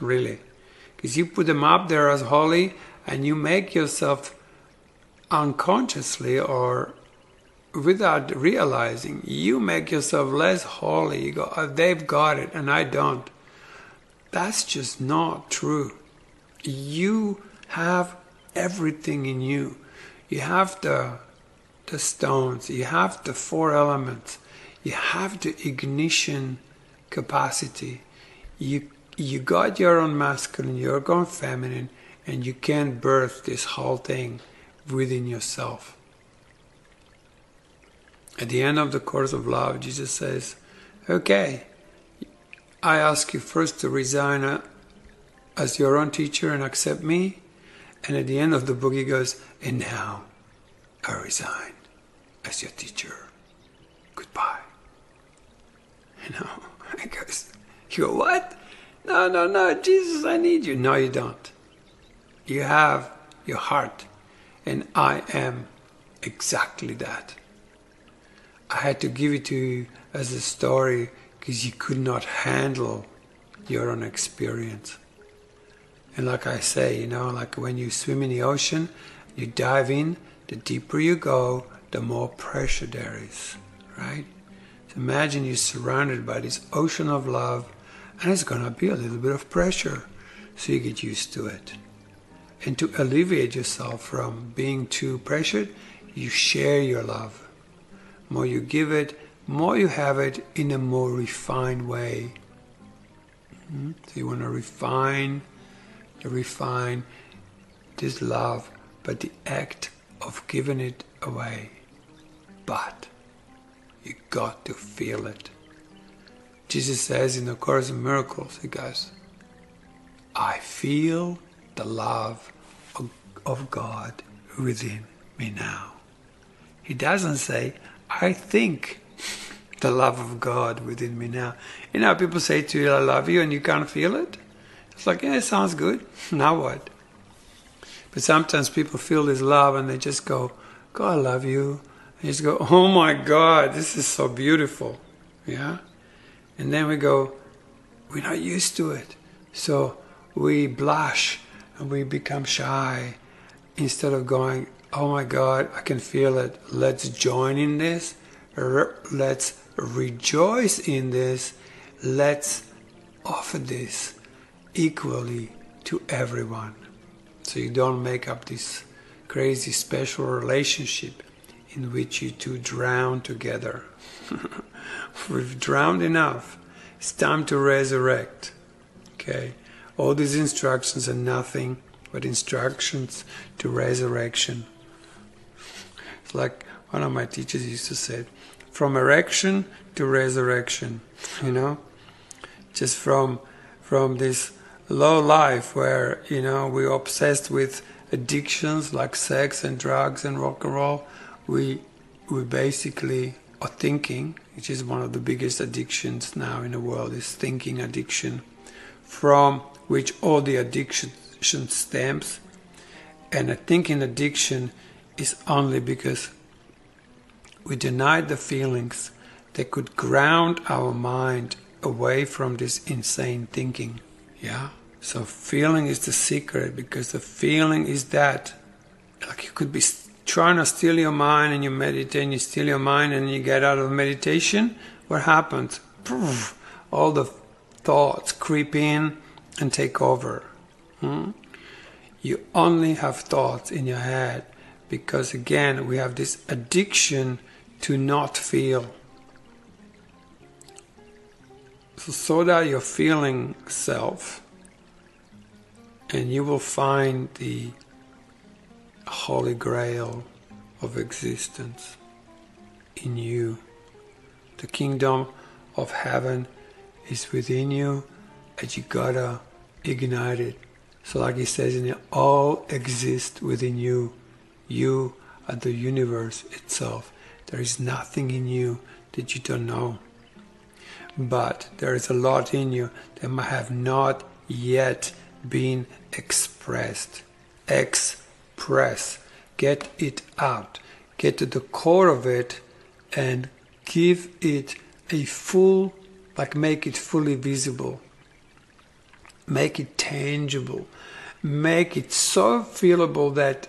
really. Because you put them up there as holy, and you make yourself unconsciously or without realizing, you make yourself less holy. You go, oh, they've got it and I don't. That's just not true. You have everything in you. You have the stones, you have the 4 elements, you have the ignition capacity. You got your own masculine, your own feminine, and you can birth this whole thing within yourself. At the end of the Course of Love, Jesus says, okay, I ask you first to resign as your own teacher and accept me. And at the end of the book he goes, and now I resign as your teacher. Goodbye. You know, he goes, you go, what? No, Jesus, I need you. No, you don't. You have your heart, and I am exactly that. I had to give it to you as a story because you could not handle your own experience. And like I say, you know, like when you swim in the ocean, you dive in, the deeper you go, the more pressure there is, right? So imagine you're surrounded by this ocean of love, and it's going to be a little bit of pressure, so you get used to it. And to alleviate yourself from being too pressured, you share your love. More you give it, more you have it in a more refined way. So you want to refine this love, but the act of giving it away. But you got to feel it. Jesus says in the Course in Miracles, he goes, I feel the love of God within me now. He doesn't say, I think the love of God within me now. You know, people say to you, I love you, and you can't feel it. It's like, yeah, it sounds good. Now what? But sometimes people feel this love and they just go, God, I love you. And you just go, oh my God, this is so beautiful. Yeah? And then we go, we're not used to it. So we blush and we become shy instead of going, oh my God, I can feel it. Let's join in this. Let's rejoice in this. Let's offer this equally to everyone. So you don't make up this crazy special relationship in which you two drown together. We've drowned enough. It's time to resurrect. Okay? All these instructions are nothing but instructions to resurrection. It's like one of my teachers used to say, from erection to resurrection, you know? Just from this low life where, you know, we're obsessed with addictions like sex and drugs and rock and roll, we basically are thinking, which is one of the biggest addictions now in the world, is thinking addiction. from which all the addiction stems. And I think in addiction is only because we denied the feelings that could ground our mind away from this insane thinking. Yeah? So feeling is the secret, because the feeling is that, like, you could be trying to steal your mind and you meditate and you steal your mind and you get out of meditation. What happens? Poof, all the thoughts creep in and take over. You only have thoughts in your head because, again, we have this addiction to not feel. So that you're feeling self, and you will find the holy grail of existence in you. The kingdom of heaven is within you, and you gotta ignite it. So like he says in it, all exist within you. You are the universe itself. There is nothing in you that you don't know. But there is a lot in you that might have not yet been expressed. Express. Get it out. Get to the core of it and give it a full, like, make it fully visible. Make it tangible. Make it so feelable that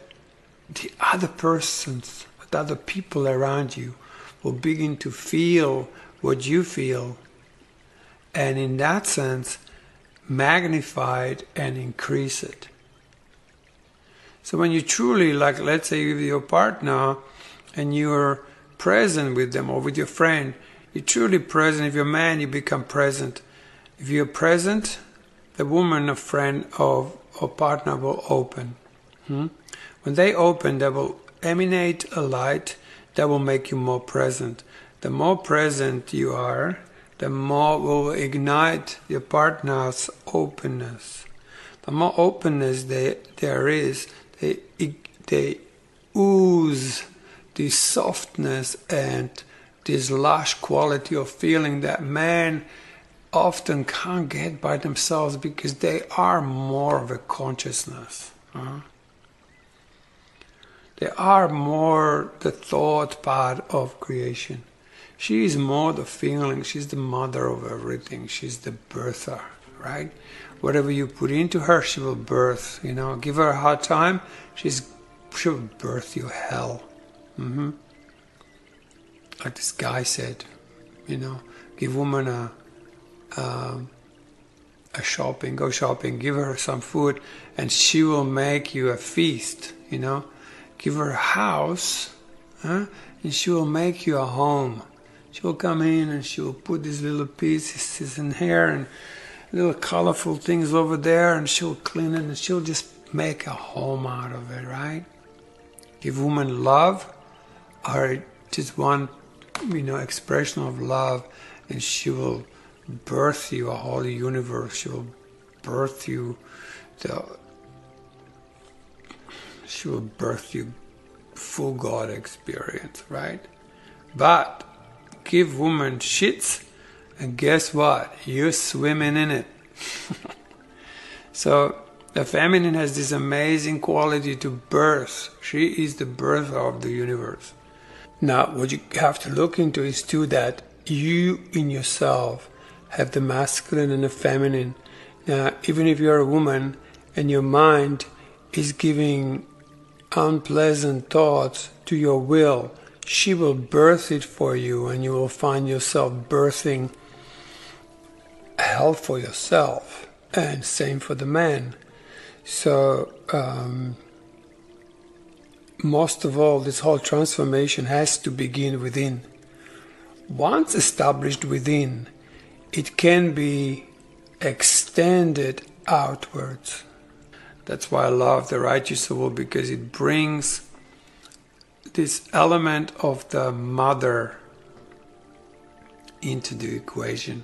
the other persons, the other people around you will begin to feel what you feel. And in that sense, magnify it and increase it. So when you truly, like, let's say with your partner and you're present with them, or with your friend, you're truly present. If you're a man, you become present. If you're present, the woman, a friend or partner will open. When they open, they will emanate a light that will make you more present. The more present you are, the more will ignite your partner's openness. The more openness there is, they ooze this softness and this lush quality of feeling that men often can't get by themselves, because they are more of a consciousness. They are more the thought part of creation. She is more the feeling. She's the mother of everything. She's the birther, right? Whatever you put into her, she will birth. Give her a hard time, she'll birth you hell. Like this guy said, give woman a shopping, go shopping, give her some food, and she will make you a feast. Give her a house, and she will make you a home. She will come in and she will put these little pieces in here and little colorful things over there, and she'll clean it and she'll just make a home out of it, right? Give woman love, or just one, expression of love, and she will birth you a whole universe. She will birth you full God experience, right? But give woman shits, and guess what? You're swimming in it. So the feminine has this amazing quality to birth. She is the birther of the universe. Now, what you have to look into is too that you in yourself have the masculine and the feminine. Now, even if you're a woman and your mind is giving unpleasant thoughts to your will, she will birth it for you, and you will find yourself birthing hell for yourself, and same for the man. So most of all, this whole transformation has to begin within. Once established within, it can be extended outwards. That's why I love the righteous soul, because it brings this element of the mother into the equation,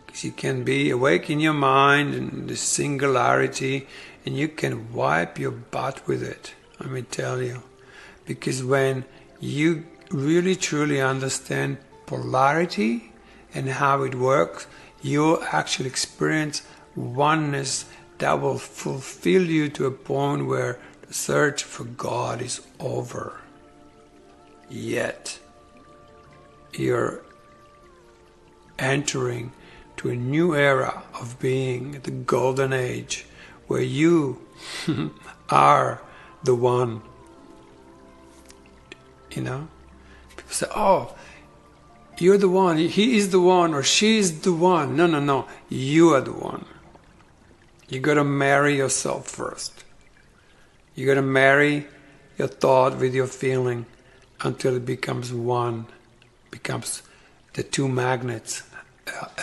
because you can be awake in your mind and the singularity, and you can wipe your butt with it, let me tell you. Because when you really truly understand polarity and how it works, you'll actually experience oneness that will fulfill you to a point where the search for God is over. Yet, you're entering to a new era of being, the golden age, where you are the one. You know? People say, oh, you're the one, he is the one, or she is the one. No, no, no. You are the one. You got to marry yourself first. You got to marry your thought with your feeling until it becomes one, becomes the two magnets,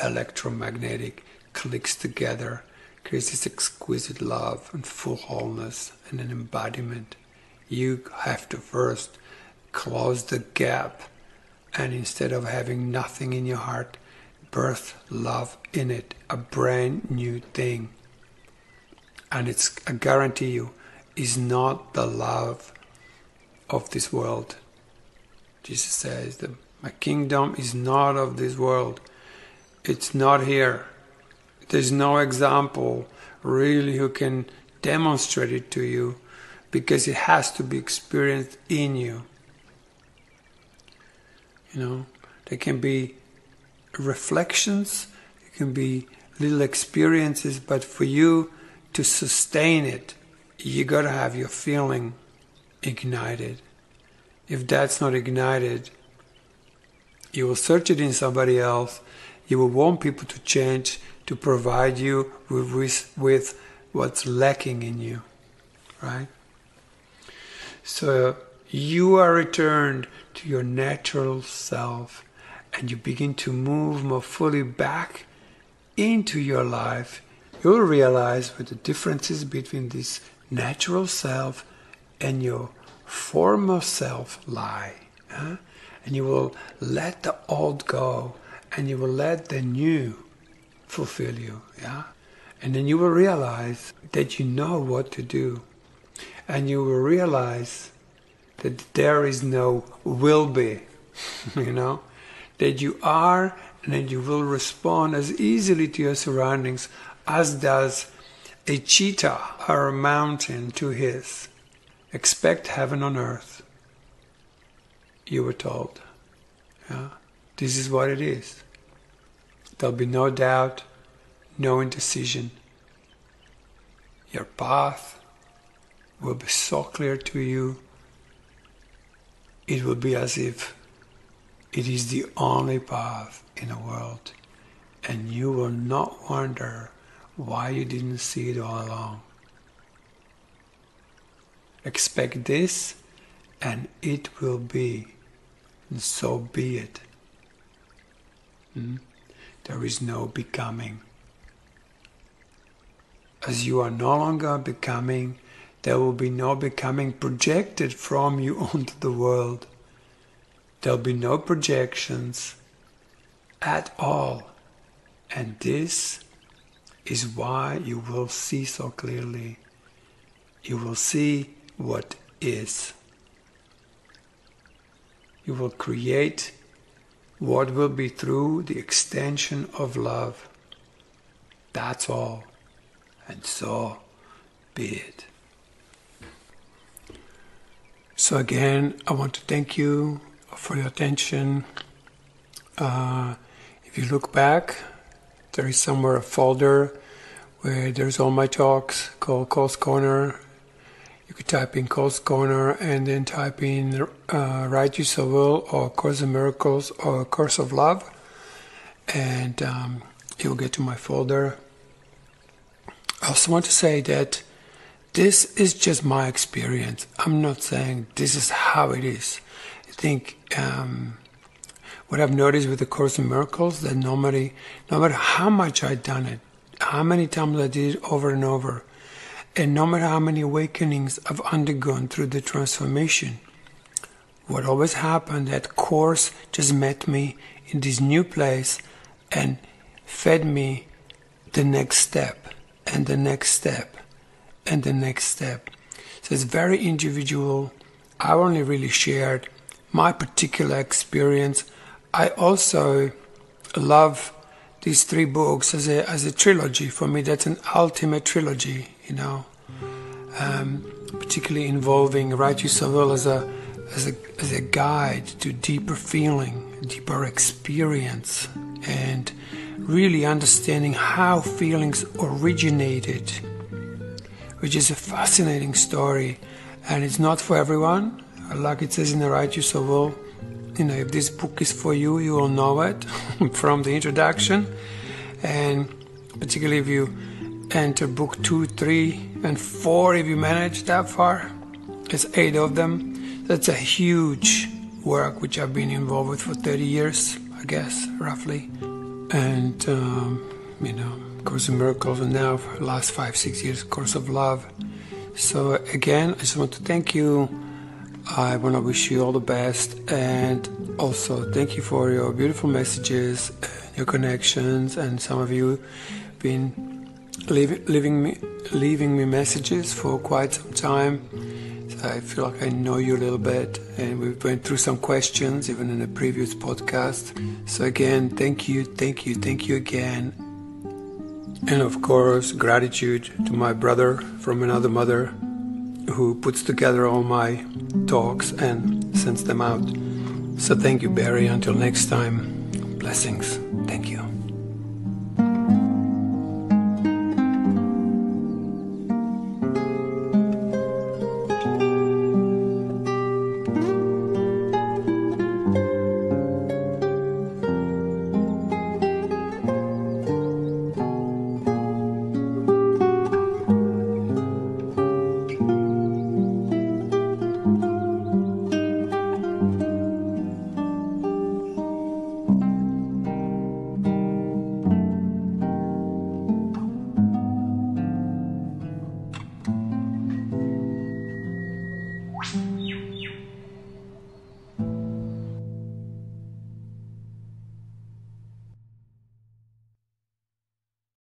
electromagnetic, clicks together, creates this exquisite love and full wholeness and an embodiment. You have to first close the gap, and instead of having nothing in your heart, birth love in it, a brand new thing. And it's, I guarantee you, is not the love of this world. Jesus says that my kingdom is not of this world. It's not here. There's no example really who can demonstrate it to you, because it has to be experienced in you. You know, there can be reflections, it can be little experiences, but for you to sustain it, you got to have your feeling ignited. If that's not ignited, you will search it in somebody else. You will want people to change, to provide you with what's lacking in you, right? So you are returned to your natural self, and you begin to move more fully back into your life. You'll realize what the differences between this natural self and your former self lie. And you will let the old go, and you will let the new fulfill you. And then you will realize that you know what to do. And you will realize that there is no will be, you know, that you are, and that you will respond as easily to your surroundings as does a cheetah or a mountain to his. Expect heaven on earth, you were told. This is what it is. There'll be no doubt, no indecision. Your path will be so clear to you, it will be as if it is the only path in the world, and you will not wonder why you didn't see it all along. Expect this, and it will be, and so be it. There is no becoming. As you are no longer becoming, there will be no becoming projected from you onto the world. There'll be no projections at all. And this is why you will see so clearly. You will see what is. You will create what will be through the extension of love. That's all. And so be it. So again, I want to thank you for your attention. If you look back, there is somewhere a folder where there's all my talks called Cole's Corner. You could type in Cole's Corner and then type in Write You So Will or Course in Miracles or Course of Love, and you'll get to my folder. I also want to say that this is just my experience. I'm not saying this is how it is. I think what I've noticed with the Course in Miracles, that no matter how much I've done it, how many times I did it over and over, and no matter how many awakenings I've undergone through the transformation, what always happened, that Course just met me in this new place and fed me the next step, and the next step, and the next step. So it's very individual. I only really shared my particular experience. I also love these 3 books as a trilogy. For me, that's an ultimate trilogy, you know, particularly involving Right You So Well as a guide to deeper feeling, deeper experience, and really understanding how feelings originated, which is a fascinating story. And it's not for everyone. Like it says in the Right You So Well, you know, if this book is for you, you will know it from the introduction. And particularly if you enter book 2, 3, and 4, if you manage that far, it's 8 of them. That's a huge work which I've been involved with for 30 years, I guess, roughly. And, you know, Course in Miracles, and now for the last 5-6 years, Course of Love. So again, I just want to thank you. I want to wish you all the best, and also thank you for your beautiful messages, your connections, and some of you been leaving me messages for quite some time. So I feel like I know you a little bit, and we went through some questions even in a previous podcast. So again, thank you again. And of course, gratitude to my brother from another mother who puts together all my talks and sends them out. So thank you, Barry. Until next time, blessings.